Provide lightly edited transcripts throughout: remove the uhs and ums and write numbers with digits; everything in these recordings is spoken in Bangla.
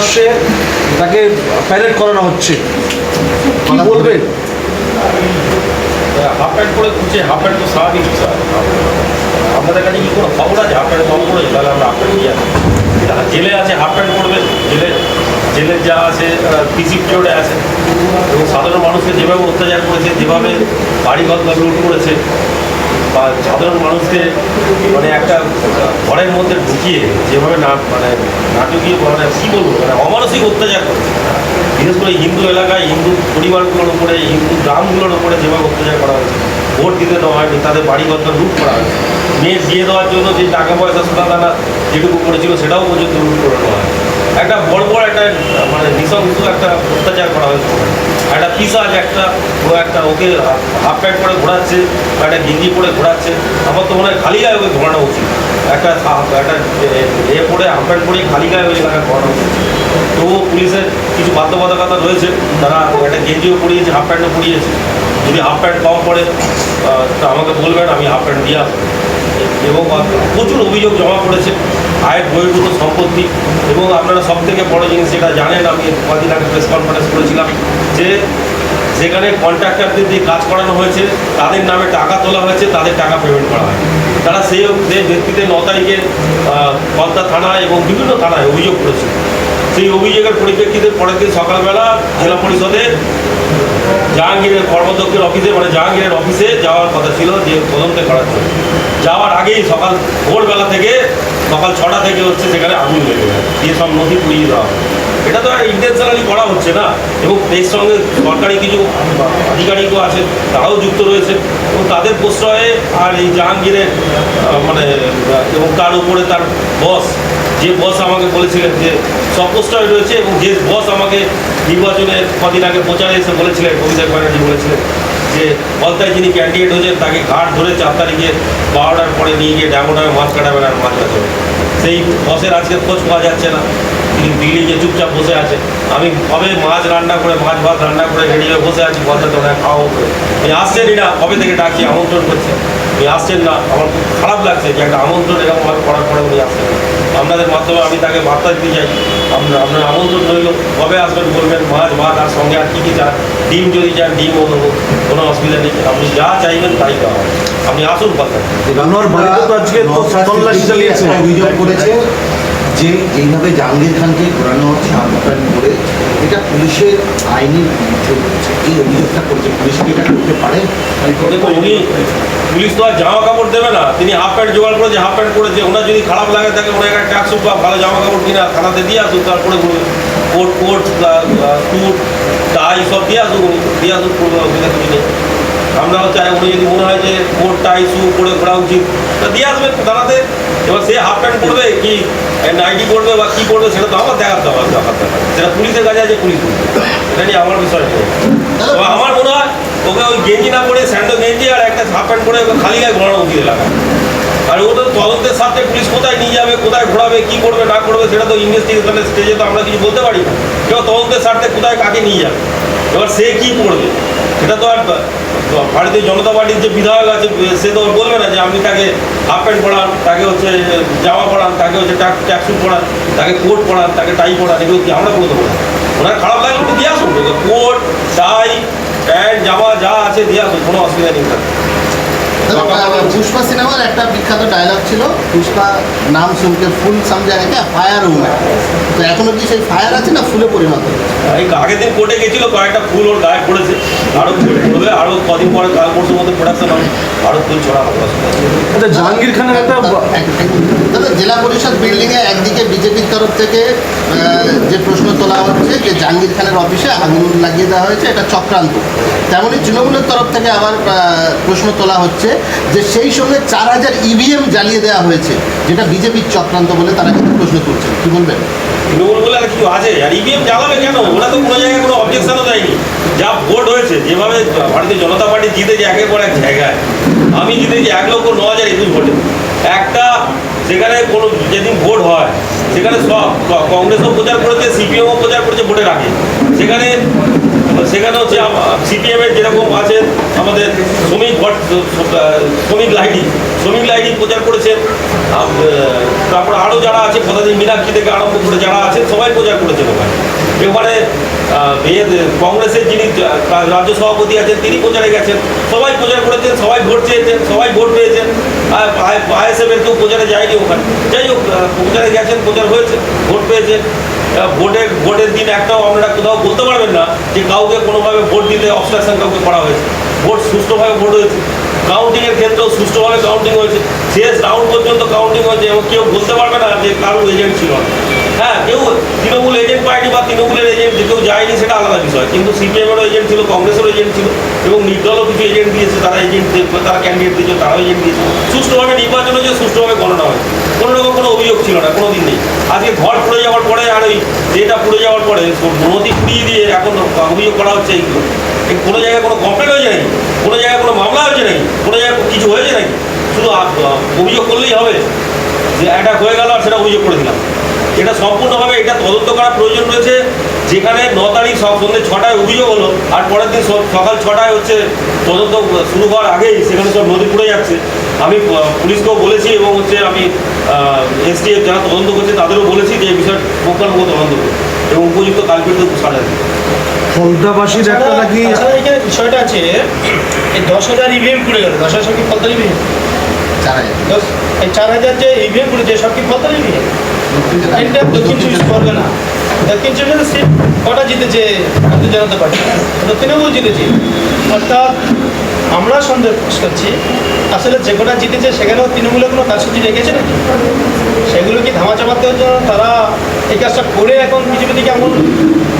প্রকাশ্যে তাকে প্যারেড করানো হচ্ছে, কি বলবেন? হাফ প্যান্ট করে খুঁজছে, হাফ প্যান্ট তো স্বাভাবিক স্যার। আপনাদের কাছে কি কোনো খবর আছে হাফ প্যান্ট কম করেছে? তাহলে আমরা হাফ প্যান্ট দিয়ে জেলে আছে, হাফ প্যান্ট করবে। জেলের যা আছে পিসি পিরিয়ডে আছে, এবং সাধারণ মানুষকে যেভাবে অত্যাচার করেছে, যেভাবে বাড়িঘর লুট করেছে, বা সাধারণ মানুষকে মানে একটা ঘরের মধ্যে ঢুকিয়ে যেভাবে নাটকীয় কী বলবো, অমানসিক অত্যাচার করেছে। বিশেষ করে হিন্দু এলাকায়, হিন্দু পরিবারগুলোর উপরে, হিন্দু গ্রামগুলোর উপরে যেভাবে অত্যাচার করা হয়েছে। ভোট দিতে দেওয়া হয়নি, তাদের বাড়িঘর লুট করা হয়েছে। মেয়ে বিয়ে দেওয়ার জন্য যে টাকা পয়সা সোনা দানা যেটুকু করেছিল সেটাও পর্যন্ত লুট করে নেওয়া হয়। একটা বড় একটা নৃশংস একটা অত্যাচার করা হয়েছে। একটা পিসাজ একটা ওকে হাফ প্যান্ট করে ঘোরাচ্ছে, বা একটা গেঞ্জি পরে ঘোরাচ্ছে। আমার তো মনে হয় খালি গায়ে ওকে ঘোরানো উচিত। একটা পরে হাফ প্যান্ট পরে খালি গায়ে ওই এলাকায় ঘোরানো উচিত। তবুও পুলিশের কিছু বাধ্যবাধকতা রয়েছে, তারা একটা গেঞ্জিও পরিয়েছে, হাফ প্যান্টও পরিয়েছে। যদি হাফ প্যান্ট কম পড়ে তা আমাকে বলবেন, আমি হাফ প্যান্ট দিয়ে আসবো। এবং প্রচুর অভিযোগ জমা পড়েছে, আয়ের বহির্ভূত সম্পত্তি। এবং আপনারা সব থেকে বড় জিনিস যেটা জানেন, আমি কদিন আগে প্রেস কনফারেন্স করেছিলাম, যে যেখানে কন্ট্রাক্টরদের দিয়ে কাজ করানো হয়েছে, তাদের নামে টাকা তোলা হয়েছে, তাদের টাকা পেমেন্ট করা হয়। তারা সেই ব্যক্তিদের 9 তারিখে পদ্মা থানায় এবং বিভিন্ন থানায় অভিযোগ করেছে। সেই অভিযোগের পরিপ্রেক্ষিতে পরের দিন সকালবেলা জেলা পরিষদে জাহাঙ্গীরের কর্মদক্ষের অফিসে, জাহাঙ্গীরের অফিসে যাওয়ার কথা ছিল, যে তদন্ত করার জন্য। যাওয়ার আগেই ভোরবেলা থেকে সকাল 6টা থেকে সেখানে আগুন লেগে যায়, দিয়ে সব নথি পুড়িয়ে দেওয়া হয়। এটা তো ইন্টেনশনালি করা হচ্ছে না। এবং এর সঙ্গে সরকারি কিছু আধিকারিকও আছে, তারাও যুক্ত রয়েছে, এবং তাদের প্রশ্রয়ে আর এই জাহাঙ্গীরের এবং তার উপরে তার বস, যে বস আমাকে বলেছিলেন যে সব প্রশ্রয় রয়েছে, এবং যে বস আমাকে নির্বাচনের কদিন আগে প্রচারে এসে বলেছিলেন, অভিষেক ব্যানার্জি বলেছিলেন যে পদ্মায় যিনি ক্যান্ডিডেট হয়েছেন তাকে ঘাট ধরে 4 তারিখে 12টার পরে নিয়ে গিয়ে ড্যামোডামে মাছ কাটাবেন আর মাছ কাটাবেন। সেই বসের আজকে খোঁজ পাওয়া যাচ্ছে না, তিনি দিল্লি গিয়ে চুপচাপ বসে আছে। আমি কবে মাছ ভাত রান্না করে রেডি হয়ে বসে আছি, পদ্মাতে ওনাকে খাওয়া করে উনি আসছেনই না। কবে থেকে ডাকছি, আমন্ত্রণ করছে, উনি আসছেন না। আমার খুব খারাপ লাগছে যে একটা আমন্ত্রণ এরকমভাবে করার পরে উনি আসছেন না। আপনাদের মাধ্যমে আমি তাকে বার্তা দিতে চাই, আপনার আমন্ত্রণ রইল, কবে আসবেন বলবেন। মাছ ভাত আর সঙ্গে আর কী চান, ডিম যদি চান ডিমও দেবো, কোনো অসুবিধা নেই। আপনি যা চাইবেন তাই দেওয়া হবে, আপনি আসুন কথা। অভিযোগ করেছে যে এইভাবে জাহাঙ্গীর খানকে ঘোরানো হচ্ছে হাফ প্যান্ট করে, এটা পুলিশের আইনের বিরুদ্ধে হচ্ছে। এই অভিযোগটা করছে, পুলিশ কি এটা করতে পারে? দেখুন, পুলিশ তো আর জামা কাপড় দেবে না। তিনি হাফ প্যান্ট জোগাড় করেছে, হাফ প্যান্ট করেছে। ওনার যদি খারাপ লাগে থাকে, ওনার একটা ট্যাক্সুট বা ভালো জামা কাপড় কিনা থানাতে দিয়ে আসুন, তারপরে কোট টুট টাই সব দিয়ে আসুন, দিয়ে আসুন, কোনো অসুবিধা কিছু নেই। আমরাও চাই উনি যদি মনে হয় যে কোট টাই শু করে ঘোরা উচিত, তা দিয়ে আসবেন থানাতে। এবার সে হাফ প্যান্ট করবে কি নাইটি করবে বা কী করবে, সেটা তো আমার দেখাতে হবে, সেটা পুলিশের কাছে আছে, পুলিশ এটা নিয়ে আমার বিষয় নেই। আমার মনে হয় ওকে ওই গেঞ্জি না পরে স্যান্ডো গেঞ্জি আর একটা হাফ প্যান্ট পরে ওকে খালি গায়ে ঘোরানো উচিত এলাকায়। আর ওটা তদন্তের সাথে পুলিশ কোথায় নিয়ে যাবে, কোথায় ঘোরাবে, কী করবে না করবে, সেটা তো ইনভেস্টিগেশনের স্টেজে তো আমরা কিছু বলতে পারি না। কেউ তদন্তের স্বার্থে কোথায় কাকে নিয়ে যাবে, এবার সে কী করবে সেটা তো আর ভারতীয় জনতা পার্টির যে বিধায়ক আছে সে তো বলবে না যে আপনি তাকে হাফ প্যান্ট পড়ান, তাকে জামা পড়ান, তাকে ট্যাক্সুট পড়ান, তাকে কোট পড়ান, তাকে টাই পড়ান। এগুলো কি আমরা বলতে পারি? ওনার খারাপ লাগলে একটু দিয়ে আসুন, কোট টাই প্যান্ট জামা যা আছে দিয়ে আসুন, কোনো অসুবিধা নেই। पुष्पा सिनेमार एक विख्यात डायलग छिलो, पुष्पा नाम सुन के फुल समझा क्या फायर हूँ मैं, तो एखोनो कि सेई फायर आछे ना फुले परिणत हयेछे? আগের দিন কোর্টে গেছিল, কয়েকটা ফুল ওর গায়ে পড়েছে, আরও ফুল পড়বে, আরও কদিন পরে কাল পরশুর মধ্যে প্রোডাকশন হবে, আরও ফুল ছড়া হবে। আচ্ছা, জাহাঙ্গীর খানের একটা দাদা জেলা পরিষদ বিল্ডিংয়ে একদিকে বিজেপির তরফ থেকে যে প্রশ্ন তোলা হচ্ছে যে জাহাঙ্গীর খানের অফিসে আগুন লাগিয়ে দেওয়া হয়েছে, এটা চক্রান্ত। তেমনই তৃণমূলের তরফ থেকে আবার প্রশ্ন তোলা হচ্ছে যে সেই সঙ্গে 4000 EVM জ্বালিয়ে দেওয়া হয়েছে, যেটা বিজেপির চক্রান্ত বলে তারা কিন্তু প্রশ্ন তুলছেন। কি বলবেন? তৃণমূল বলে আর কিছু আছে? আর EVM জ্বালাবে কেন? ওরা তো কোনো জায়গায় কোনো অবজেকশনও দেয়নি। যা ভোট হয়েছে, যেভাবে ভারতীয় জনতা পার্টি জিতেছে একের পর এক জায়গায়, আমি জিতেছি 1,09,021 ভোটে। একটা সেখানে কোনো যেদিন ভোট হয় সেখানে সব কংগ্রেসও প্রচার করেছে, সিপিএমও প্রচার করেছে ভোটের আগে। সেখানে সেখানে হচ্ছে সিপিএমের যেরকম আছে আমাদের শ্রমিক লাইডি প্রচার করেছেন, তারপরে আরও যারা আছে পদাধিক মীনাক্ষী থেকে আরম্ভ করে যারা আছেন সবাই প্রচার করেছেন ওখানে। এবারে কংগ্রেসের যিনি রাজ্য সভাপতি আছেন তিনি প্রচারে গেছেন, সবাই প্রচার করেছেন, সবাই ভোট চেয়েছেন, সবাই ভোট পেয়েছেন। আইএসএফের কেউ প্রচারে যায়নি ওখানে, যাই হোক প্রচারে গেছেন, প্রচার হয়েছে, ভোট পেয়েছেন। ভোটের দিন একটাও আপনারা কোথাও বলতে পারবেন না যে কাউকে কোনোভাবে ভোট দিতে অবস্ট্রাকশন কাউকে করা হয়েছে। ভোট সুষ্ঠুভাবে ভোট হয়েছে, কাউন্টিংয়ের ক্ষেত্রেও সুষ্ঠুভাবে কাউন্টিং হয়েছে, শেষ রাউন্ড পর্যন্ত কাউন্টিং হয়েছে এবং কেউ বলতে পারবে না যে কারোর এজেন্ট ছিল না। হ্যাঁ, কেউ তৃণমূল এজেন্ট পায়নি বা তৃণমূলের এজেন্ট যে কেউ যায়নি সেটা আলাদা বিষয়, কিন্তু সিপিএমেরও এজেন্ট ছিল, কংগ্রেসেরও এজেন্ট ছিল এবং নির্দলও কিছু এজেন্ট দিয়েছে, তারা ক্যান্ডিডেট দিয়েছে, তারাও এজেন্ট দিয়েছে। সুষ্ঠুভাবে নির্বাচন হয়েছে, সুষ্ঠুভাবে গণনা হয়েছে, কোনো রকম কোনো অভিযোগ ছিল না, কোনো দিন নেই। আজকে ঘর পুড়ে যাওয়ার পরে আর ওই যেটা পুড়ে যাওয়ার পরে নদী পুড়িয়ে দিয়ে এখন অভিযোগ করা হচ্ছে এইগুলো। কোনো জায়গায় কোনো কমপ্লেন হয়েছে নাকি, কোনো জায়গায় কোনো মামলা হয়েছে নাকি, কোনো জায়গায় কিছু হয়েছে নাকি? শুধু অভিযোগ করলেই হবে যে অ্যাটাক হয়ে গেল আর সেটা অভিযোগ করে দিলাম? এটা সম্পূর্ণভাবে এটা তদন্ত করার প্রয়োজন রয়েছে। যেখানে 9 তারিখ সন্ধ্যে 6টায় অভিযোগ হলো আর পরের দিন সকাল 6টায় হচ্ছে তদন্ত শুরু হওয়ার আগেই সেখানে সব নদী পুড়ে যাচ্ছে। আমি পুলিশকেও বলেছি এবং হচ্ছে আমি এসটিএফ যারা তদন্ত করছে তাদেরও বলেছি যে এই বিষয়ে পুঙ্খানুপুঙ্খ তদন্ত করবে এবং উপযুক্ত কালপিটকে সাজা দেবে। ফলতাবাসীর একটা নাকি এখানে বিষয়টা আছে, এই 10,000 ইভিএম পুড়ে গেল, 10,000 কি ফলতার ইভিএম? 4,000 এই 4,000 যে ইভিএম পুড়েছে সব কি ফলতার ইভিএম? এটা দক্ষিণ চব্বিশ পরগনা, দক্ষিণ চব্বিশ সিট কটা জিতেছে ভারতীয় জনতা পার্টি? তৃণমূল জিতেছে। অর্থাৎ আমরা সন্দেহ করছি আসলে যে কটা জিতেছে সেখানেও তৃণমূলের কোনো কারসাজি রেখেছে নাকি? সেগুলো কি ধামা চাপাতে হচ্ছে তারা এই কাজটা করে এখন বিজেপি থেকে এমন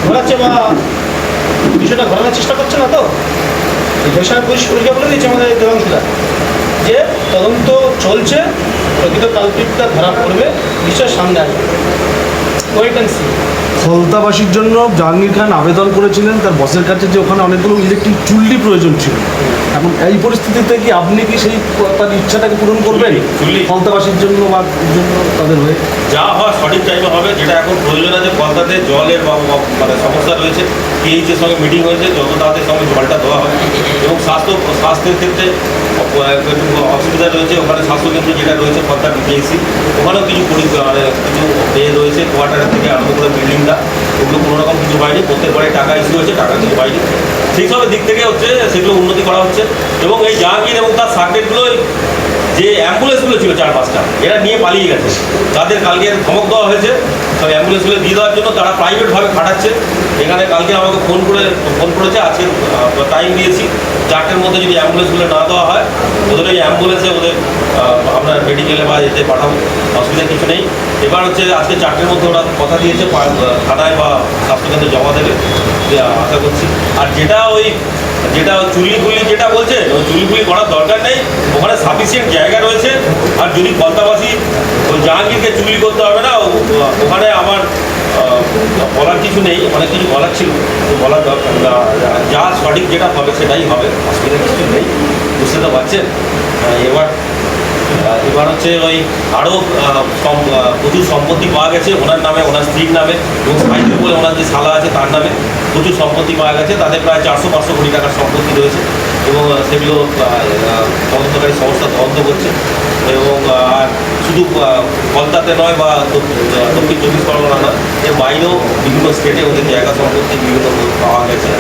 ঘোরাচ্ছে বা বিষয়টা ঘোরানোর চেষ্টা করছে না তো? এই বিষয়ে পরিষ্কার বলে দিচ্ছে আমাদের দেবাংশুদা যে তদন্ত চলছে, প্রকৃত কালপিটটা ধরা পড়বে, বিষয় সামনে আসবে। Wait and C. ফলতাবাসীর জন্য জাহাঙ্গীর খান আবেদন করেছিলেন তার বসের কাছে যে ওখানে অনেকগুলো ইলেকট্রিক চুল্লি প্রয়োজন ছিল। এখন এই পরিস্থিতিতে কি আপনি কি সেই তার ইচ্ছাটাকে পূরণ করবেন চুল্লি? ফলতাবাসীর জন্য বা জন্য তাদের হয়ে? যা হয় সঠিক টাইমে হবে। যেটা এখন প্রয়োজন আছে কলকাতাতে জলের মানে সমস্যা রয়েছে, পিএইচের সঙ্গে মিটিং হয়েছে, যত তাড়াতাড়ি সঙ্গে জলটা দেওয়া হয় এবং স্বাস্থ্যের ক্ষেত্রে একটু অসুবিধা রয়েছে। ওখানে স্বাস্থ্যকেন্দ্র যেটা রয়েছে কলকাতা পিএইচসি, ওখানেও কিছু কিছু পেয়ে রয়েছে, কোয়ার্টারের থেকে আরম্ভ করে বিল্ডিংটা, ওগুলো কোনো রকম কিছু হয়নি। প্রত্যেক বারে টাকা ইস্যু হয়েছে, টাকা কিছু হয়নি। সেই সবের দিক থেকে হচ্ছে সেগুলো উন্নতি করা হচ্ছে এবং এই জাহাঙ্গীর এবং তার সার্কিটগুলো যে অ্যাম্বুলেন্সগুলো ছিল 4-5টা এরা নিয়ে পালিয়ে গেছে, তাদের কালকে ধমক দেওয়া হয়েছে সব অ্যাম্বুলেন্সগুলো দিয়ে দেওয়ার জন্য। তারা প্রাইভেটভাবে খাটাচ্ছে এখানে। কালকে আমাকে ফোন করেছে, আজকে টাইম দিয়েছি 4টের মধ্যে যদি অ্যাম্বুলেন্সগুলো না দেওয়া হয় ওদের ওই অ্যাম্বুলেন্সে ওদের আপনার মেডিকেলে বা এতে পাঠাবো, অসুবিধা কিছু নেই। এবার হচ্ছে আজকে 4টের মধ্যে ওরা কথা দিয়েছে থানায় বা স্বাস্থ্যকেন্দ্রে জমা দেবে, আশা করছি। আর যেটা চুল্লিগুলি যেটা বলছে ওই চুল্লিগুলি করার দরকার নেই, ওখানে সাফিসিয়েন্ট জায়গা রয়েছে। আর যদি ফলতাবাসী ওই জাহাঙ্গীরকে চুল্লি করতে হবে না, ওখানে আমার বলার কিছু নেই, অনেক কিছু বলার ছিল, বলার দরকার যা সঠিক যেটা হবে সেটাই হবে, অসুবিধা কিছু নেই, বুঝতে তো পারছেন। এবার হচ্ছে ওই আরও প্রচুর সম্পত্তি পাওয়া গেছে ওনার নামে, ওনার স্ত্রীর নামে এবং সাইকেল বলে ওনার যে শালা আছে তার নামে প্রচুর সম্পত্তি পাওয়া গেছে। তাদের প্রায় 400-500 কোটি টাকার সম্পত্তি রয়েছে এবং সেগুলো তদন্তকারী সংস্থা তদন্ত করছে। এবং আর শুধু কলকাতাতে নয় বা দক্ষিণ 24 পরগনা নয়, এর বাইরেও বিভিন্ন স্টেটে ওদের জায়গা সম্পত্তি বিভিন্ন পাওয়া গেছে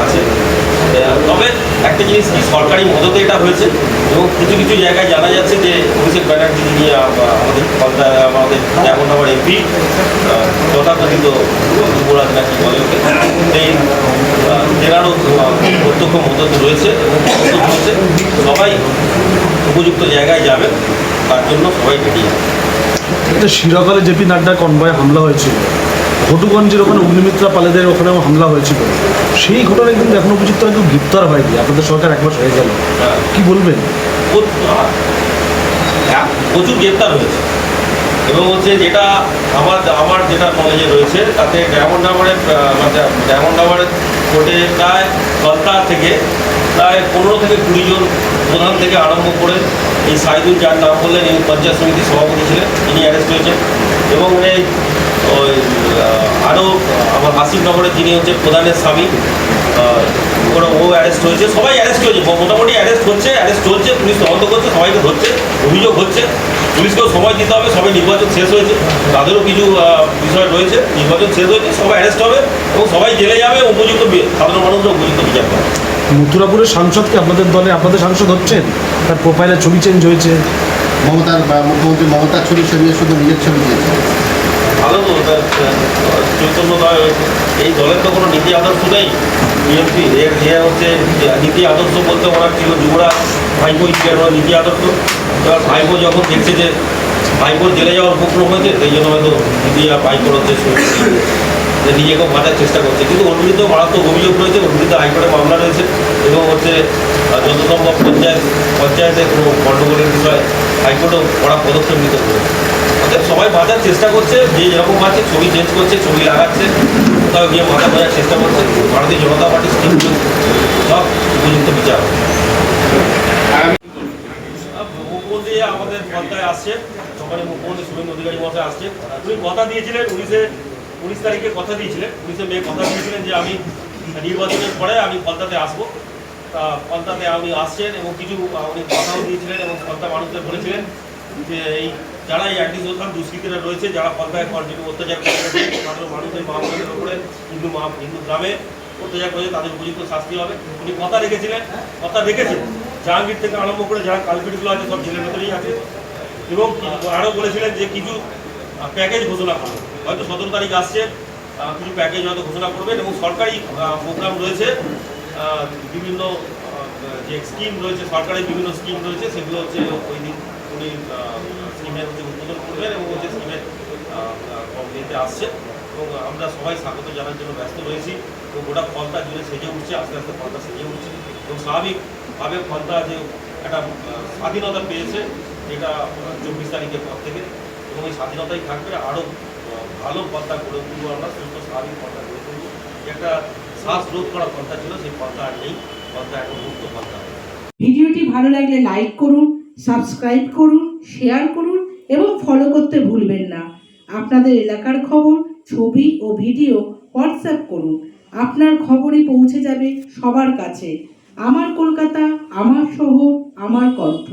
আছে। তবে একটা জিনিস কি, সরকারি মদতে এটা হয়েছে এবং কিছু কিছু জায়গায় জানা যাচ্ছে যে অভিষেক ব্যানার্জি নিয়ে আমাদের যেমন আমার এমপি তথাকথিত যুবরাজ নাকি বলে ওকে, এই তেনারও প্রত্যক্ষ মদত রয়েছে এবং মদত হচ্ছে। সবাই উপযুক্ত জায়গায় যাবে, তার জন্য সবাই বেরিয়ে যাবে। এটা শিরকালে জেপি নাড্ডার কনভয়ে হামলা হয়েছিল, ঘটুগঞ্জের ওখানে অগ্নিমিত্রা পালেদের ওখানেও হামলা হয়েছিল। সেই ঘটনায় কিন্তু এখনো পর্যন্ত কেউ গ্রেপ্তার হয়নি। আপনাদের সরকার 1 মাস হয়ে গেল, কি বলবেন? প্রচুর গ্রেপ্তার হয়েছে এবং হচ্ছে যেটা আমার যেটা নলেজে রয়েছে তাতে ডায়মন্ড হারবারের কোর্টে প্রায় কলকাতা থেকে প্রায় 15 থেকে 20 জন প্রধান থেকে আরম্ভ করে এই সাইদুল, যার নাম বললেন, এই পঞ্চায়েত সমিতির সভাপতি ছিলেন, তিনি অ্যারেস্ট হয়েছেন। এবং এই আরও আমার হাসিনগরের যিনি হচ্ছে প্রধানের স্বামী, ও অ্যারেস্ট হয়েছে। সবাই অ্যারেস্ট হয়েছে, মোটামুটি অ্যারেস্ট চলছে, পুলিশ তদন্ত করছে, সবাইকে ধরছে, অভিযোগ হচ্ছে। পুলিশকেও সময় দিতে হবে, সবাই নির্বাচন শেষ হয়েছে, তাদেরও কিছু বিষয় রয়েছে, নির্বাচন শেষ হয়েছে, সবাই অ্যারেস্ট হবে এবং সবাই জেলে যাবে, উপযুক্ত সাধারণ মানুষরা উপযুক্ত বিচার পাবে। মথুরাপুরের সাংসদকে আপনাদের দলে আপনাদের সাংসদ হচ্ছেন, তার প্রোফাইলে ছবি চেঞ্জ হয়েছে, মুখ্যমন্ত্রী মমতার ছবি সরিয়ে শুধু নিজের ছবি দিয়েছে। ভালো তো, চৈতন্যদয় হয়েছে। এই দলের তো কোনো নীতি আদর্শ নেই। বিএনপি এর হচ্ছে নীতি আদর্শ বলতে ওনার ছিল যুবরাজ ভাইপো ছিলেন ওনার নীতি আদর্শ। এবার ভাইপো যখন দেখছে যে ভাইপোর জেলে যাওয়ার উপক্রম হয়েছে, সেই জন্য হয়তো দিদি আর ভাইপোর হচ্ছে যে নিজেকেও বাঁচার চেষ্টা করছে। কিন্তু ওর বিরুদ্ধে মারাত্মক অভিযোগ রয়েছে, ওর বিরুদ্ধে হাইকোর্টে মামলা রয়েছে এবং হচ্ছে যত সম্ভব পঞ্চায়েতে কোনো গণ্ডগোলের বিষয়ে হাইকোর্টও কড়া পদক্ষেপ নিতে করেছে। অর্থাৎ সবাই বাঁচার চেষ্টা করছে, যে যেরকম আছে ছবি চেঞ্জ করছে, ছবি লাগাচ্ছে, কোথাও গিয়ে মাথা বোঝার চেষ্টা করছে। ভারতীয় জনতা পার্টির স্কিম সব উপযুক্ত বিচার। মুখ্যমন্ত্রী আমাদের পন্থায় আসছে, সকালে মুখ্যমন্ত্রী শুভেন্দু অধিকারী মহাশয় আসছে। উনি কথা দিয়েছিলেন 19 তারিখে কথা দিয়েছিলেন, 19 মে কথা দিয়েছিলেন যে আমি নির্বাচনের পরে আমি পন্থাতে আসবো। তা পন্থাতে উনি আসছেন এবং কিছু উনি কথাও দিয়েছিলেন এবং পন্থা মানুষদের বলেছিলেন যে এই যারা এই অ্যান্টি সোশ্যাল দুষ্কৃতীরা রয়েছে, যারা পন্থায় কন্টিনিউ অত্যাচার করেছে, সাধারণ মানুষের মা বোনদের উপরে, হিন্দু গ্রামে অত্যাচার করেছে, তাদের উপযুক্ত শাস্তি হবে। উনি কথা রেখেছিলেন, কথা রেখেছেন। জাহাঙ্গীর থেকে আরম্ভ করে যারা কালপিটগুলো আছে সব জেলের ভেতরেই আছে। এবং আরও বলেছিলেন যে কিছু প্যাকেজ ঘোষণা করবেন, হয়তো 17 তারিখ আসছে, কিছু প্যাকেজ হয়তো ঘোষণা করবেন এবং সরকারি প্রোগ্রাম রয়েছে, বিভিন্ন যে স্কিম রয়েছে, সরকারি বিভিন্ন স্কিম রয়েছে, সেগুলো হচ্ছে ওই দিন উনি স্কিমের হচ্ছে উদ্বোধন করবেন এবং হচ্ছে স্কিমের দিতে আসছে। এবং আমরা সবাই স্বাগত জানার জন্য ব্যস্ত রয়েছি এবং গোটা ফলতা জুড়ে সেজে উঠছে, আস্তে আস্তে ফলতা সেজে উঠছে এবং স্বাভাবিকভাবে ফলতা যে একটা স্বাধীনতা পেয়েছে, এটা 24 তারিখের পর থেকে, এবং এই স্বাধীনতাই থাকবে। আরও ভালো পন্থা গড়ে তুলব আমরা, সুস্থ স্বাভাবিক পন্থা গড়ে তুলব। একটা শ্বাসরোধ করা পন্থা ছিল, সেই পন্থা আর নেই, পন্থা এখন মুক্ত পন্থা। ভিডিওটি ভালো লাগলে লাইক করুন, সাবস্ক্রাইব করুন, শেয়ার করুন এবং ফলো করতে ভুলবেন না। আপনাদের এলাকার খবর, ছবি ও ভিডিও হোয়াটসঅ্যাপ করুন, আপনার খবরই পৌঁছে যাবে সবার কাছে। আমার কলকাতা, আমার শহর, আমার কণ্ঠ।